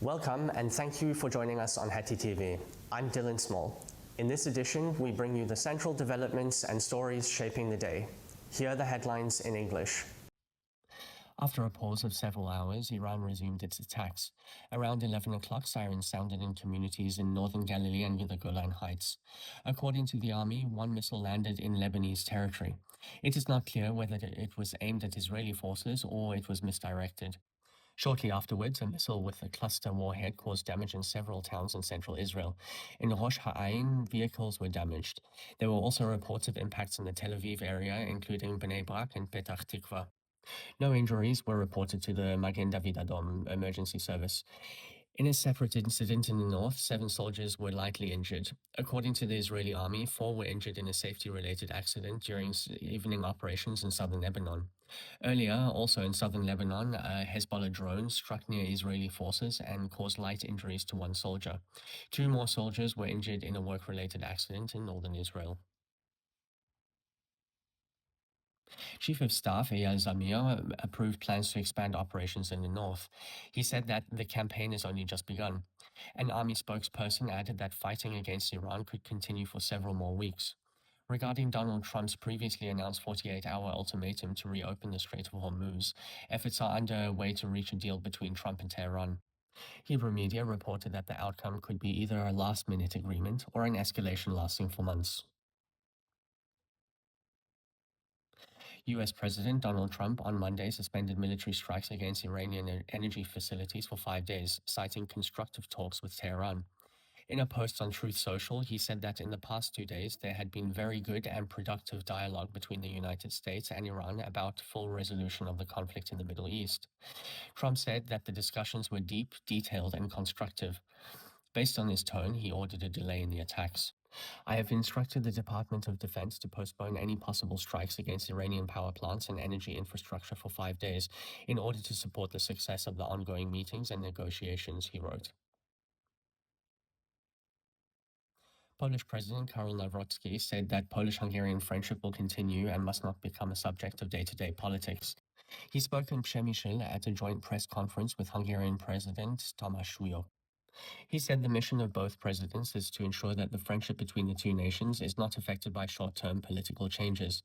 Welcome and thank you for joining us on Hetty TV. I'm Dylan Small. In this edition, we bring you the central developments and stories shaping the day. Here are the headlines in English. After a pause of several hours, Iran resumed its attacks. Around 11 o'clock, sirens sounded in communities in northern Galilee and the Golan Heights. According to the army, one missile landed in Lebanese territory. It is not clear whether it was aimed at Israeli forces or it was misdirected. Shortly afterwards, a missile with a cluster warhead caused damage in several towns in central Israel. In Rosh Ha'ain, vehicles were damaged. There were also reports of impacts in the Tel Aviv area, including Bnei Brak and Petach Tikva. No injuries were reported to the Magen David Adom emergency service. In a separate incident in the north, 7 soldiers were lightly injured. According to the Israeli army, 4 were injured in a safety-related accident during evening operations in southern Lebanon. Earlier, also in southern Lebanon, a Hezbollah drone struck near Israeli forces and caused light injuries to 1 soldier. 2 more soldiers were injured in a work-related accident in northern Israel. Chief of Staff Eyal Zamir approved plans to expand operations in the north. He said that the campaign has only just begun. An army spokesperson added that fighting against Iran could continue for several more weeks. Regarding Donald Trump's previously announced 48-hour ultimatum to reopen the Strait of Hormuz, efforts are underway to reach a deal between Trump and Tehran. Hebrew media reported that the outcome could be either a last-minute agreement or an escalation lasting for months. U.S. President Donald Trump on Monday suspended military strikes against Iranian energy facilities for 5 days, citing constructive talks with Tehran. In a post on Truth Social, he said that in the past 2 days, there had been very good and productive dialogue between the United States and Iran about full resolution of the conflict in the Middle East. Trump said that the discussions were deep, detailed, and constructive. Based on his tone, he ordered a delay in the attacks. I have instructed the Department of Defense to postpone any possible strikes against Iranian power plants and energy infrastructure for 5 days in order to support the success of the ongoing meetings and negotiations, he wrote. Polish President Karol Nawrocki said that Polish-Hungarian friendship will continue and must not become a subject of day-to-day politics. He spoke in Przemyśl at a joint press conference with Hungarian President Tomasz Sujok. He said the mission of both presidents is to ensure that the friendship between the two nations is not affected by short-term political changes.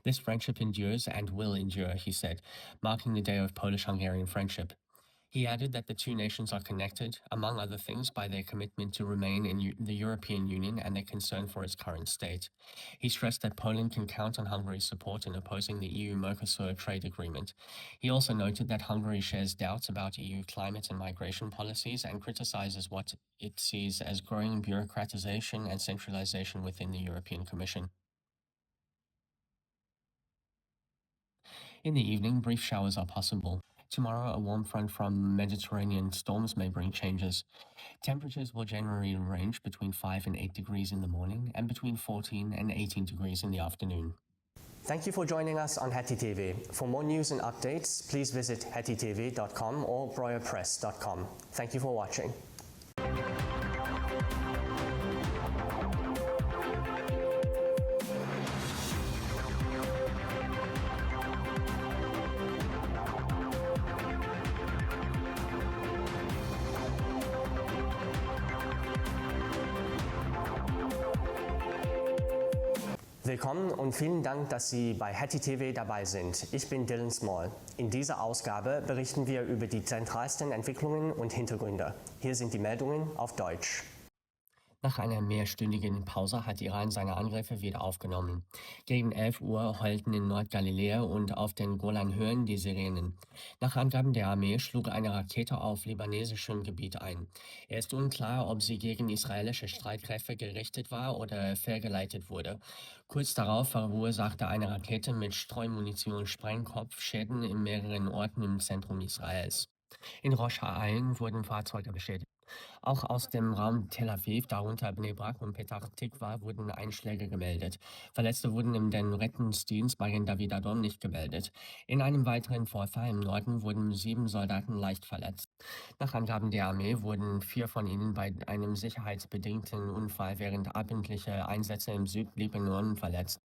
This friendship endures and will endure, he said, marking the day of Polish-Hungarian friendship. He added that the two nations are connected, among other things, by their commitment to remain in the European Union and their concern for its current state. He stressed that Poland can count on Hungary's support in opposing the EU-Mercosur trade agreement. He also noted that Hungary shares doubts about EU climate and migration policies and criticizes what it sees as growing bureaucratization and centralization within the European Commission. In the evening, brief showers are possible. Tomorrow, a warm front from Mediterranean storms may bring changes. Temperatures will generally range between 5 and 8 degrees in the morning and between 14 and 18 degrees in the afternoon. Thank you for joining us on Hetty TV. For more news and updates, please visit hettytv.com or breuerpress.com. Thank you for watching. Willkommen und vielen Dank, dass Sie bei Hetty TV dabei sind. Ich bin Dylan Small. In dieser Ausgabe berichten wir über die zentralsten Entwicklungen und Hintergründe. Hier sind die Meldungen auf Deutsch. Nach einer mehrstündigen Pause hat Iran seine Angriffe wieder aufgenommen. Gegen 11 Uhr heulten in Nordgaliläa und auf den Golanhöhen die Sirenen. Nach Angaben der Armee schlug eine Rakete auf libanesischem Gebiet ein. Es ist unklar, ob sie gegen israelische Streitkräfte gerichtet war oder fehlgeleitet wurde. Kurz darauf verursachte eine Rakete mit Streumunition Sprengkopfschäden in mehreren Orten im Zentrum Israels. In Rosh Ha'ain wurden Fahrzeuge beschädigt. Auch aus dem Raum Tel Aviv, darunter Bnei Brak und Petach Tikva, wurden Einschläge gemeldet. Verletzte wurden in den Rettungsdienst Magen David Adom nicht gemeldet. In einem weiteren Vorfall im Norden wurden 7 Soldaten leicht verletzt. Nach Angaben der Armee wurden 4 von ihnen bei einem sicherheitsbedingten Unfall während abendlicher Einsätze im Südlibanon verletzt.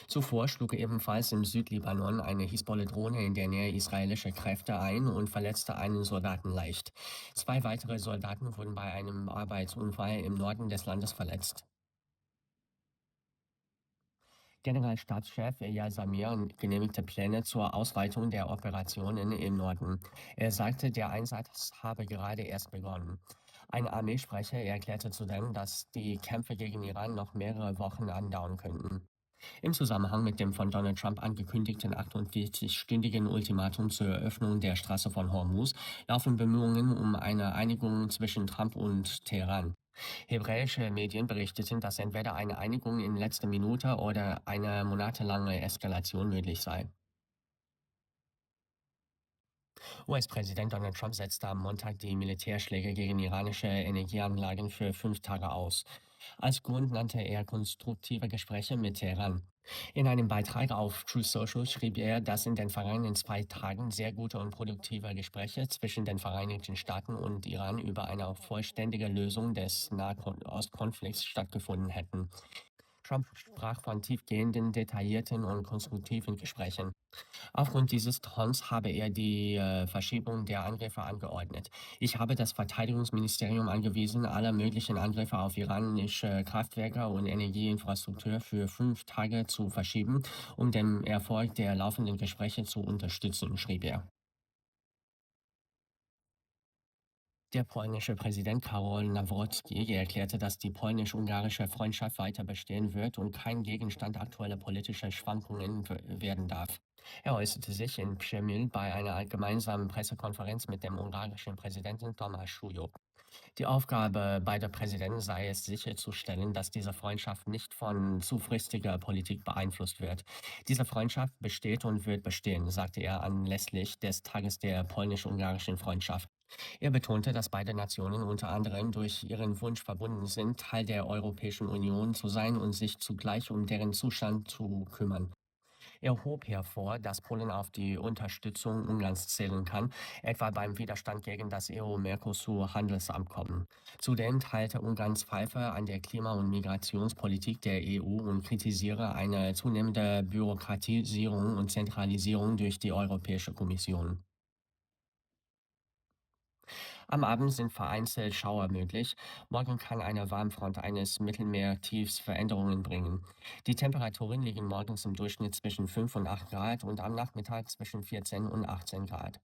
Zuvor schlug ebenfalls im Südlibanon eine Hisbollah-Drohne in der Nähe israelischer Kräfte ein und verletzte einen Soldaten leicht. 2 weitere Soldaten wurden bei einem Arbeitsunfall im Norden des Landes verletzt. Generalstabschef Eyal Zamir genehmigte Pläne zur Ausweitung der Operationen im Norden. Er sagte, der Einsatz habe gerade erst begonnen. Ein Armeesprecher erklärte zudem, dass die Kämpfe gegen Iran noch mehrere Wochen andauern könnten. Im Zusammenhang mit dem von Donald Trump angekündigten 48-stündigen Ultimatum zur Eröffnung der Straße von Hormuz laufen Bemühungen um eine Einigung zwischen Trump und Teheran. Hebräische Medien berichteten, dass entweder eine Einigung in letzter Minute oder eine monatelange Eskalation möglich sei. US-Präsident Donald Trump setzte am Montag die Militärschläge gegen iranische Energieanlagen für 5 Tage aus. Als Grund nannte er konstruktive Gespräche mit Teheran. In einem Beitrag auf Truth Social schrieb er, dass in den vergangenen 2 Tagen sehr gute und produktive Gespräche zwischen den Vereinigten Staaten und Iran über eine vollständige Lösung des Nahostkonflikts stattgefunden hätten. Trump sprach von tiefgehenden, detaillierten und konstruktiven Gesprächen. Aufgrund dieses Tons habe er die Verschiebung der Angriffe angeordnet. Ich habe das Verteidigungsministerium angewiesen, alle möglichen Angriffe auf iranische Kraftwerke und Energieinfrastruktur für 5 Tage zu verschieben, um den Erfolg der laufenden Gespräche zu unterstützen, schrieb er. Der polnische Präsident Karol Nawrocki erklärte, dass die polnisch-ungarische Freundschaft weiter bestehen wird und kein Gegenstand aktueller politischer Schwankungen werden darf. Er äußerte sich in Przemyśl bei einer gemeinsamen Pressekonferenz mit dem ungarischen Präsidenten Tomasz Sujó. Die Aufgabe beider Präsidenten sei es, sicherzustellen, dass diese Freundschaft nicht von zufristiger Politik beeinflusst wird. Diese Freundschaft besteht und wird bestehen, sagte er anlässlich des Tages der polnisch-ungarischen Freundschaft. Er betonte, dass beide Nationen unter anderem durch ihren Wunsch verbunden sind, Teil der Europäischen Union zu sein und sich zugleich um deren Zustand zu kümmern. Er hob hervor, dass Polen auf die Unterstützung Ungarns zählen kann, etwa beim Widerstand gegen das EU-Mercosur-Handelsabkommen. Zudem teilte Ungarn Zweifel an der Klima- und Migrationspolitik der EU und kritisiere eine zunehmende Bürokratisierung und Zentralisierung durch die Europäische Kommission. Am Abend sind vereinzelt Schauer möglich. Morgen kann eine Warmfront eines Mittelmeertiefs Veränderungen bringen. Die Temperaturen liegen morgens im Durchschnitt zwischen 5 und 8 Grad und am Nachmittag zwischen 14 und 18 Grad.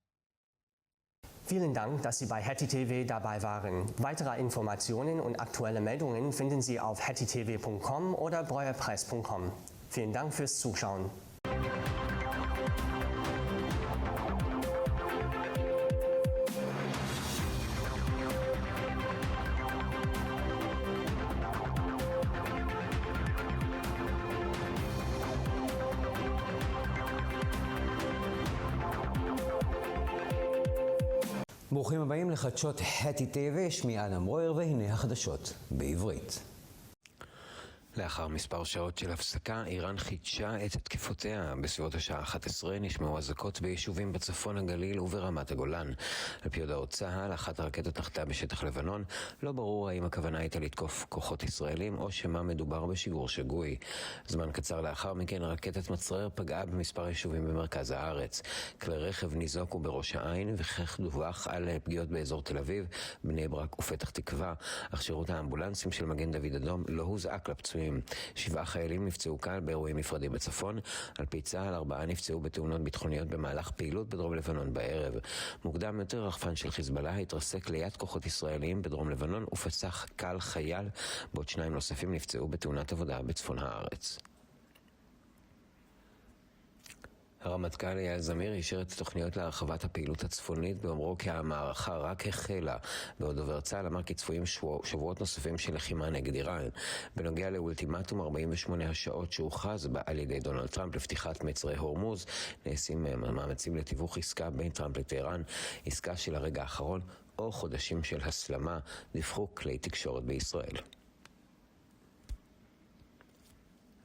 Vielen Dank, dass Sie bei Hetty TV dabei waren. Weitere Informationen und aktuelle Meldungen finden Sie auf hettytv.com oder breuerpress.com. Vielen Dank fürs Zuschauen. ברוכים הבאים לחדשות חטי טבע, שמי אדם רויר והנה החדשות בעברית. לאחר מספר שעות של הפסקה, איראן חידשה את תקיפותיה. בסביבות השעה 11 נשמעו אזעקות ביישובים בצפון הגליל וברמת הגולן. על פי הודעות צה"ל, אחת הרקטות נחתה בשטח לבנון. לא ברור האם הכוונה הייתה לתקוף כוחות ישראלים או שמה מדובר בשיגור שגוי. זמן קצר לאחר מכן, רקטת מצרר פגעה במספר יישובים במרכז הארץ. כלי רכב ניזוקו בראש העין, וכך דווח על פגיעות באזור תל אביב, בני ברק ופתח תקווה. אך שירות האמבולנסים של מגן דוד אדום לא הוזעק לפצועים. 7 חיילים נפצעו קל באירועים נפרדים בצפון. על פי צה"ל, 4 נפצעו בתאונות ביטחוניות במהלך פעילות בדרום לבנון בערב. מוקדם יותר, רחפן של חיזבאללה התרסק ליד כוחות ישראליים בדרום לבנון ופצע קל חייל, בעוד 2 נוספים נפצעו בתאונת עבודה בצפון הארץ. הרמטכ"ל אייל זמיר אישר את התוכניות להרחבת הפעילות הצפונית באומרו כי המערכה רק החלה. בעוד דובר צה"ל אמר כי צפויים שבועות נוספים של לחימה נגד איראן. בנוגע לאולטימטום 48 השעות שהוכרז על ידי דונלד טראמפ לפתיחת מצרי הורמוז, נעשים מאמצים לתיווך עסקה בין טראמפ לטהרן, עסקה של הרגע האחרון או חודשים של הסלמה, דיווחו כלי תקשורת בישראל.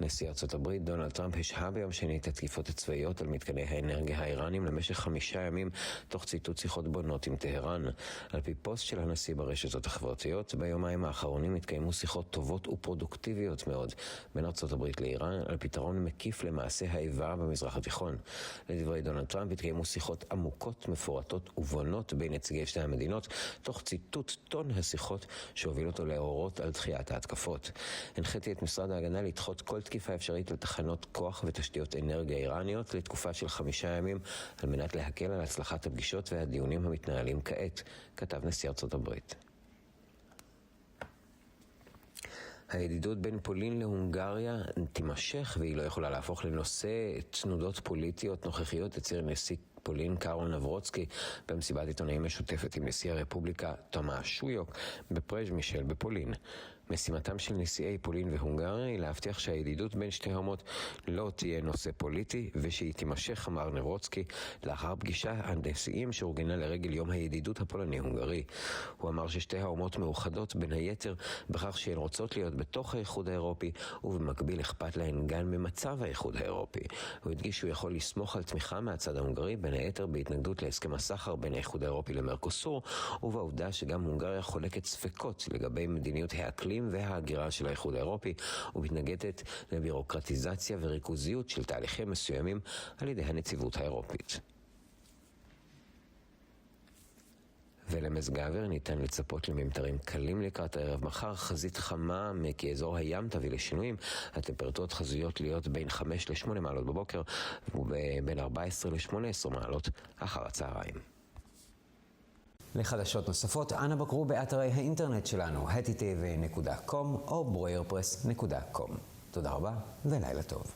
נשיא ארצות הברית דונלד טראמפ השהה ביום שני את התקיפות הצבאיות על מתקני האנרגיה האיראנים למשך 5 ימים, תוך ציטוט שיחות בונות עם טהרן. על פי פוסט של הנשיא ברשתות החברתיות, ביומיים האחרונים התקיימו שיחות טובות ופרודוקטיביות מאוד בין ארצות הברית לאיראן על פתרון מקיף למעשה האיבה במזרח התיכון. לדברי דונלד טראמפ התקיימו שיחות עמוקות, מפורטות ובונות בין נציגי שתי המדינות, תוך ציטוט טון השיחות שהוביל אותו להורות על דחיית ההתקפות. הנחיתי את משרד ההגנה לדחות כל תקיפה אפשרית לתחנות כוח ותשתיות אנרגיה איראניות לתקופה של 5 ימים, על מנת להקל על הצלחת הפגישות והדיונים המתנהלים כעת, כתב נשיא ארצות הברית. הידידות בין פולין להונגריה תימשך, והיא לא יכולה להפוך לנושא תנודות פוליטיות נוכחיות, הצהיר נשיא פולין קרול נברוצקי במסיבת עיתונאים משותפת עם נשיא הרפובליקה תומאס שויוק בפרז' מישל בפולין. משימתם של נשיאי פולין והונגריה היא להבטיח שהידידות בין שתי האומות לא תהיה נושא פוליטי, ושהיא תימשך, אמר נברוצקי, לאחר פגישה הנשיאים שאורגנה לרגל יום הידידות הפולני-הונגרי. הוא אמר ששתי האומות מאוחדות בין היתר בכך שהן רוצות להיות בתוך האיחוד האירופי, ובמקביל אכפת להן גם ממצב האיחוד האירופי. הוא הדגיש שהוא יכול לסמוך על תמיכה מהצד ההונגרי, בין היתר בהתנגדות להסכם הסחר בין האיחוד האירופי למרקוסור, ובעובדה שגם הונגריה חולקת ספקות לגבי מדיניות האקלים וההגירה של האיחוד האירופי, ומתנגדת לבירוקרטיזציה וריכוזיות של תהליכים מסוימים על ידי הנציבות האירופית. ולמזג האוויר ניתן לצפות לממטרים קלים לקראת הערב מחר, חזית חמה כאזור הים תביא לשינויים. הטמפרטורות חזויות להיות בין 5 ל-8 מעלות בבוקר ובין 14 ל-18 מעלות אחר הצהריים. לחדשות נוספות, אנא בקרו באתרי האינטרנט שלנו, htv.com או broilerpress.com. תודה רבה ולילה טוב.